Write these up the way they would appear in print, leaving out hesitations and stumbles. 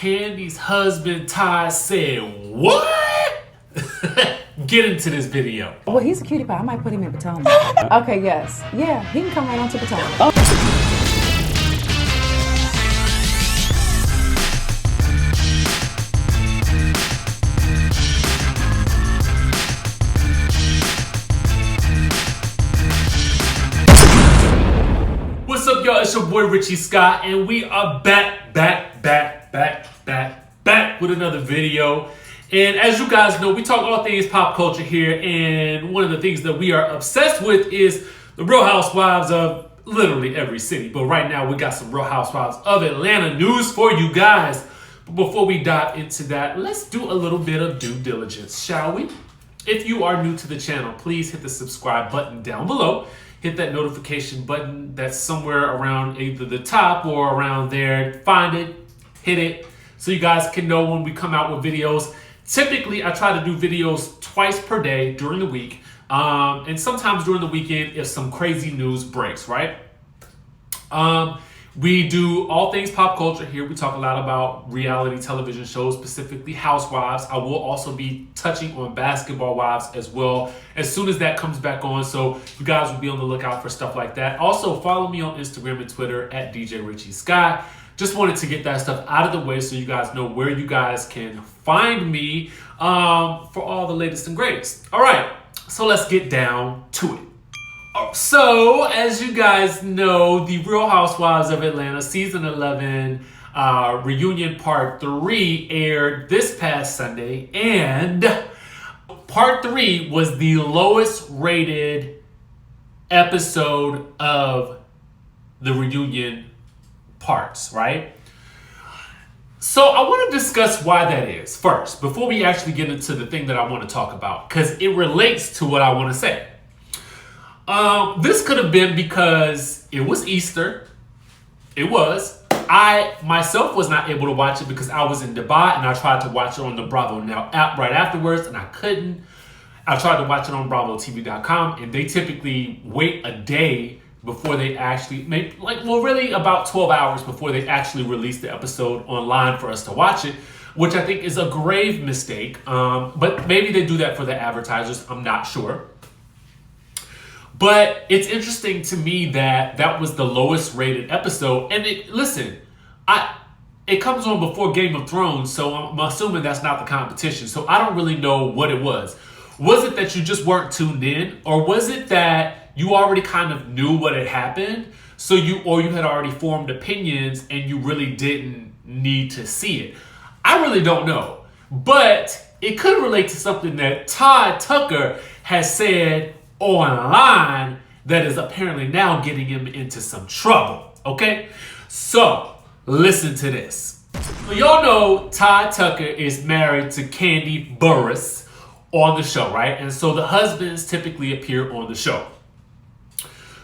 Kandi's husband, Todd, said what? Get into this video. Well, he's a cutie pie. I might put him in Potomac. Okay, yes. Yeah, he can come right on to Potomac. What's up, y'all? It's your boy Richie Scott, and we are back with another video. And as you guys know, we talk all things pop culture here, and one of the things that we are obsessed with is the Real Housewives of literally every city. But right now, we got some Real Housewives of Atlanta news for you guys. But before we dive into that, let's do a little bit of due diligence, shall we? If you are new to the channel, please hit the subscribe button down below. Hit that notification button that's somewhere around either the top or around there. Find it, hit it, so you guys can know when we come out with videos. Typically, I try to do videos twice per day during the week, and sometimes during the weekend if some crazy news breaks, right? We do all things pop culture here. We talk a lot about reality television shows, specifically Housewives. I will also be touching on Basketball Wives as well as soon as that comes back on. So you guys will be on the lookout for stuff like that. Also, follow me on Instagram and Twitter at DJ Richie Scott. Just wanted to get that stuff out of the way so you guys know where you guys can find me for all the latest and greatest. All right, so let's get down to it. So, as you guys know, the Real Housewives of Atlanta Season 11 Reunion Part 3 aired this past Sunday, and Part 3 was the lowest rated episode of the reunion parts, right? So I want to discuss why that is first, before we actually get into the thing that I want to talk about, because it relates to what I want to say. This could have been because it was Easter. It was. I myself was not able to watch it because I was in Dubai, and I tried to watch it on the Bravo Now app right afterwards, and I couldn't. I tried to watch it on BravoTV.com, and they typically wait a day before they actually make, really about 12 hours before they actually release the episode online for us to watch it, which I think is a grave mistake. But maybe they do that for the advertisers. I'm not sure. But it's interesting to me that that was the lowest rated episode. And it comes on before Game of Thrones, so I'm assuming that's not the competition. So I don't really know what it was. Was it that you just weren't tuned in? Or was it that you already kind of knew what had happened, so you had already formed opinions and you really didn't need to see it? I really don't know. But it could relate to something that Todd Tucker has said online that is apparently now getting him into some trouble, okay? So, listen to this. So y'all know Todd Tucker is married to Kandi Burruss on the show, right? And so the husbands typically appear on the show.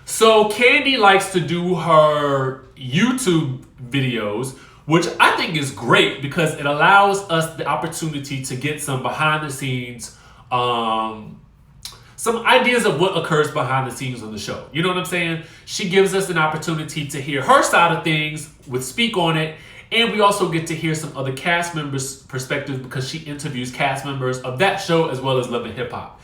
So Kandi likes to do her YouTube videos, which I think is great because it allows us the opportunity to get some behind the scenes, some ideas of what occurs behind the scenes on the show. You know what I'm saying? She gives us an opportunity to hear her side of things, with Speak on It, and we also get to hear some other cast members' perspectives because she interviews cast members of that show as well as Love and Hip Hop.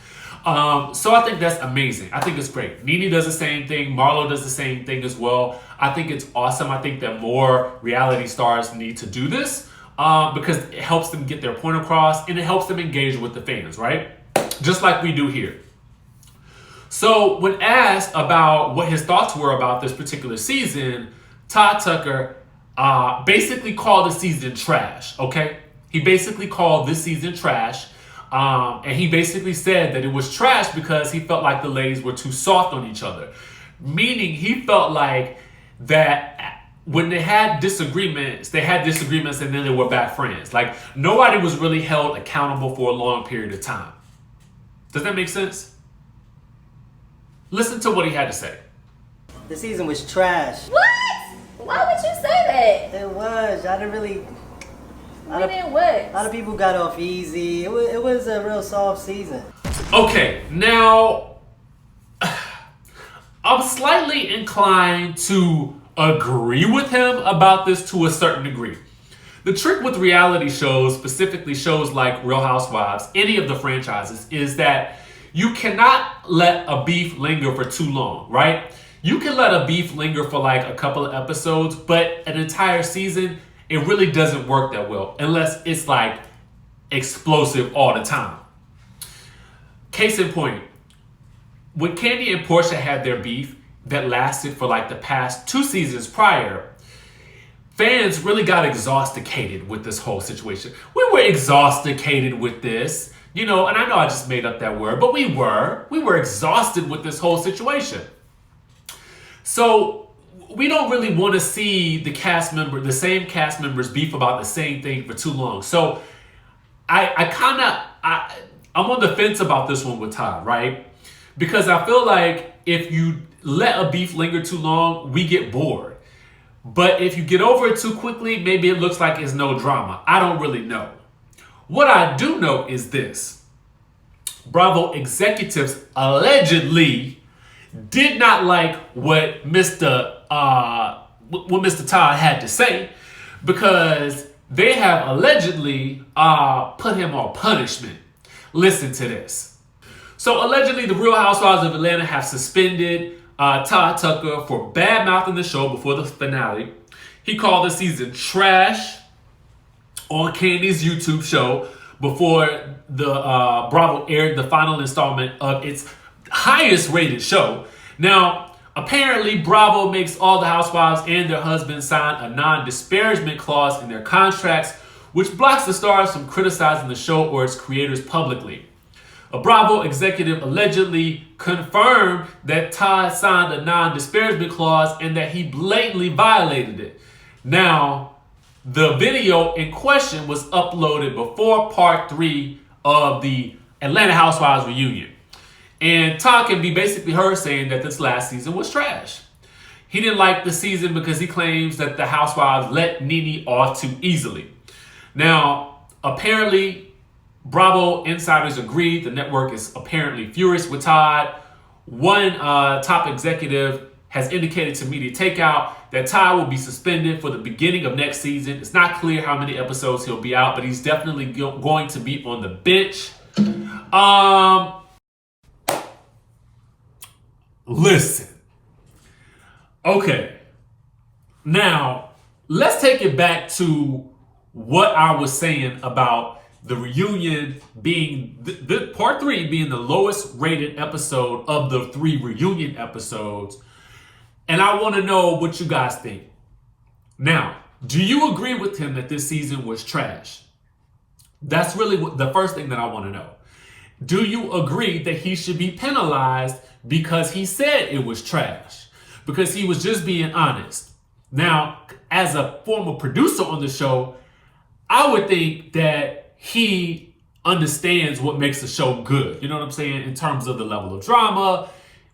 So I think that's amazing. I think it's great. NeNe does the same thing. Marlo does the same thing as well. I think it's awesome. I think that more reality stars need to do this because it helps them get their point across and it helps them engage with the fans, right? Just like we do here. So when asked about what his thoughts were about this particular season, Todd Tucker basically called the season trash, okay? He basically called this season trash. And he basically said that it was trash because he felt like the ladies were too soft on each other. Meaning he felt like that when they had disagreements and then they were back friends. Like nobody was really held accountable for a long period of time. Does that make sense? Listen to what he had to say. The season was trash. What? Why would you say that? It was. I didn't really... A lot of people got off easy. It was a real soft season. Okay, now I'm slightly inclined to agree with him about this to a certain degree. The trick with reality shows, specifically shows like Real Housewives, any of the franchises, is that you cannot let a beef linger for too long, right? You can let a beef linger for like a couple of episodes, but an entire season, it really doesn't work that well unless it's like explosive all the time. Case in point, when Kandi and Porsha had their beef that lasted for like the past 2 seasons prior, fans really got exhausticated with this whole situation. We were exhausticated with this, you know, and I know I just made up that word, but we were exhausted with this whole situation. So we don't really want to see the same cast members beef about the same thing for too long. So I'm on the fence about this one with Todd, right? Because I feel like if you let a beef linger too long, we get bored. But if you get over it too quickly, maybe it looks like it's no drama. I don't really know. What I do know is this. Bravo executives allegedly did not like what Mr. Todd had to say, because they have allegedly put him on punishment. Listen to this. So allegedly, the Real Housewives of Atlanta have suspended Todd Tucker for bad-mouthing the show before the finale. He called the season trash on Kandi's YouTube show before the Bravo aired the final installment of its highest-rated show. Now, apparently, Bravo makes all the housewives and their husbands sign a non-disparagement clause in their contracts, which blocks the stars from criticizing the show or its creators publicly. A Bravo executive allegedly confirmed that Todd signed a non-disparagement clause and that he blatantly violated it. Now, the video in question was uploaded before part 3 of the Atlanta Housewives reunion. And Todd can be basically heard saying that this last season was trash. He didn't like the season because he claims that the housewives let NeNe off too easily. Now, apparently, Bravo insiders agreed. The network is apparently furious with Todd. One top executive has indicated to Media Takeout that Todd will be suspended for the beginning of next season. It's not clear how many episodes he'll be out, but he's definitely going to be on the bench. Listen. Okay. Now, let's take it back to what I was saying about the reunion being, the part 3 being the lowest rated episode of the 3 reunion episodes. And I want to know what you guys think. Now, do you agree with him that this season was trash? That's really the first thing that I want to know. Do you agree that he should be penalized because he said it was trash? Because he was just being honest. Now, as a former producer on the show, I would think that he understands what makes the show good. You know what I'm saying? In terms of the level of drama,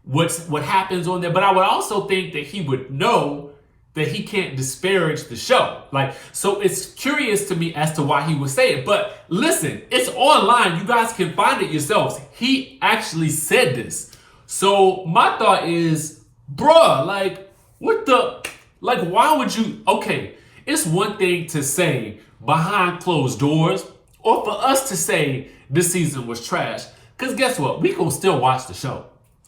what happens on there. But I would also think that he would know that he can't disparage the show. Like, so it's curious to me as to why he would say it. But listen, it's online. You guys can find it yourselves. He actually said this. So my thought is, bruh, like, why would you, okay, it's one thing to say behind closed doors, or for us to say this season was trash. Because guess what? We gonna still watch the show.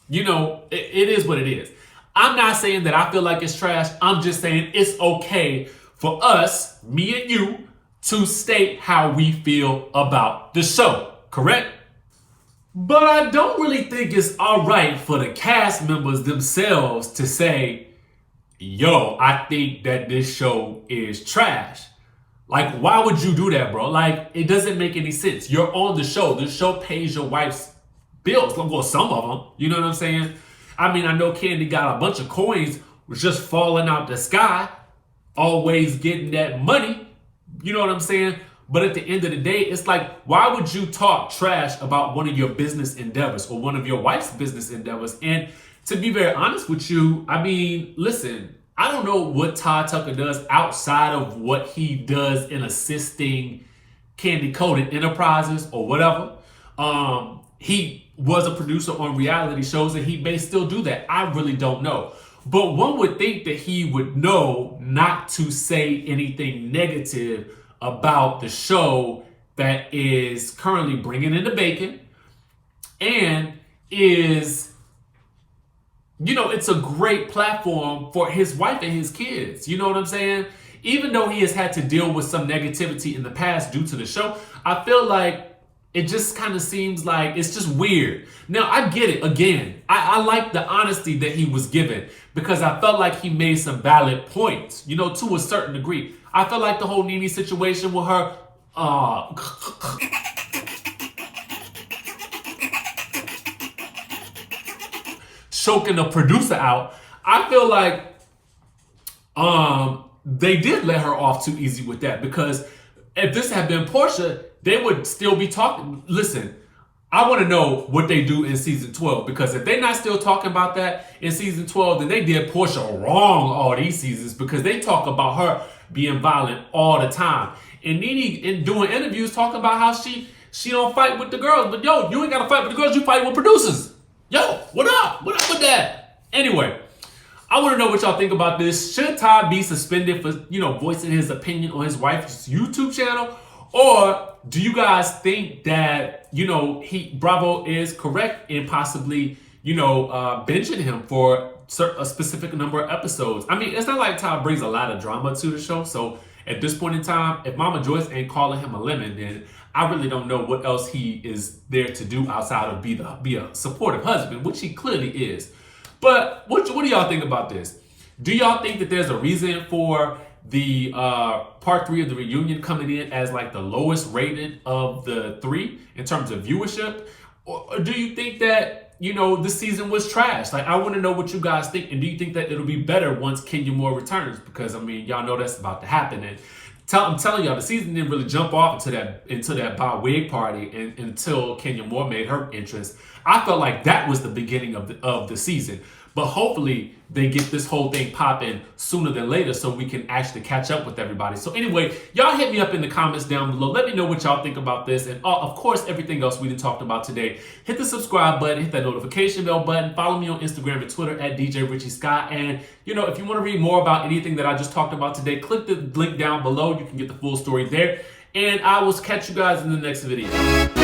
You know, it is what it is. I'm not saying that I feel like it's trash. I'm just saying it's okay for us, me and you, to state how we feel about the show. Correct? But I don't really think it's all right for the cast members themselves to say, yo, I think that this show is trash. Like, why would you do that, bro? Like, it doesn't make any sense. You're on the show. The show pays your wife's bills. Well, some of them. You know what I'm saying? I mean, I know Kandi got a bunch of coins just falling out the sky, always getting that money. You know what I'm saying? But at the end of the day, it's like, why would you talk trash about one of your business endeavors or one of your wife's business endeavors? And to be very honest with you, I mean, listen, I don't know what Todd Tucker does outside of what he does in assisting Kandi Coded Enterprises or whatever. He was a producer on reality shows and he may still do that. I really don't know. But one would think that he would know not to say anything negative about the show that is currently bringing in the bacon and is, you know, it's a great platform for his wife and his kids. You know what I'm saying? Even though he has had to deal with some negativity in the past due to the show, I feel like it just kind of seems like it's just weird. Now, I get it. Again, I like the honesty that he was given because I felt like he made some valid points, you know, to a certain degree. I felt like the whole NeNe situation with her, choking the producer out. I feel like they did let her off too easy with that, because if this had been Porsha, they would still be talking. Listen, I want to know what they do in season 12, because if they're not still talking about that in season 12, then they did Porsha wrong all these seasons, because they talk about her being violent all the time. And NeNe in doing interviews talking about how she don't fight with the girls. But yo, you ain't got to fight with the girls, you fight with producers. Yo, what up? What up with that? Anyway, I want to know what y'all think about this. Should Todd be suspended for, you know, voicing his opinion on his wife's YouTube channel? Or do you guys think that, you know, Bravo is correct in possibly, you know, benching him for a specific number of episodes? I mean, it's not like Todd brings a lot of drama to the show. So at this point in time, if Mama Joyce ain't calling him a lemon, then I really don't know what else he is there to do outside of be a supportive husband, which he clearly is. But what do y'all think about this? Do y'all think that there's a reason for the part 3 of the reunion coming in as like the lowest rated of the 3 in terms of viewership? Or do you think that, you know, this season was trash? Like, I want to know what you guys think. And do you think that it'll be better once Kenya Moore returns? Because, I mean, y'all know that's about to happen. And I'm telling y'all, the season didn't really jump off into that wig party until Kenya Moore made her entrance. I felt like that was the beginning of the season. But hopefully they get this whole thing popping sooner than later so we can actually catch up with everybody. So anyway, y'all hit me up in the comments down below. Let me know what y'all think about this. And of course, everything else we done talked about today. Hit the subscribe button, hit that notification bell button. Follow me on Instagram and Twitter at DJ Richie Scott. And, you know, if you want to read more about anything that I just talked about today, click the link down below. You can get the full story there. And I will catch you guys in the next video.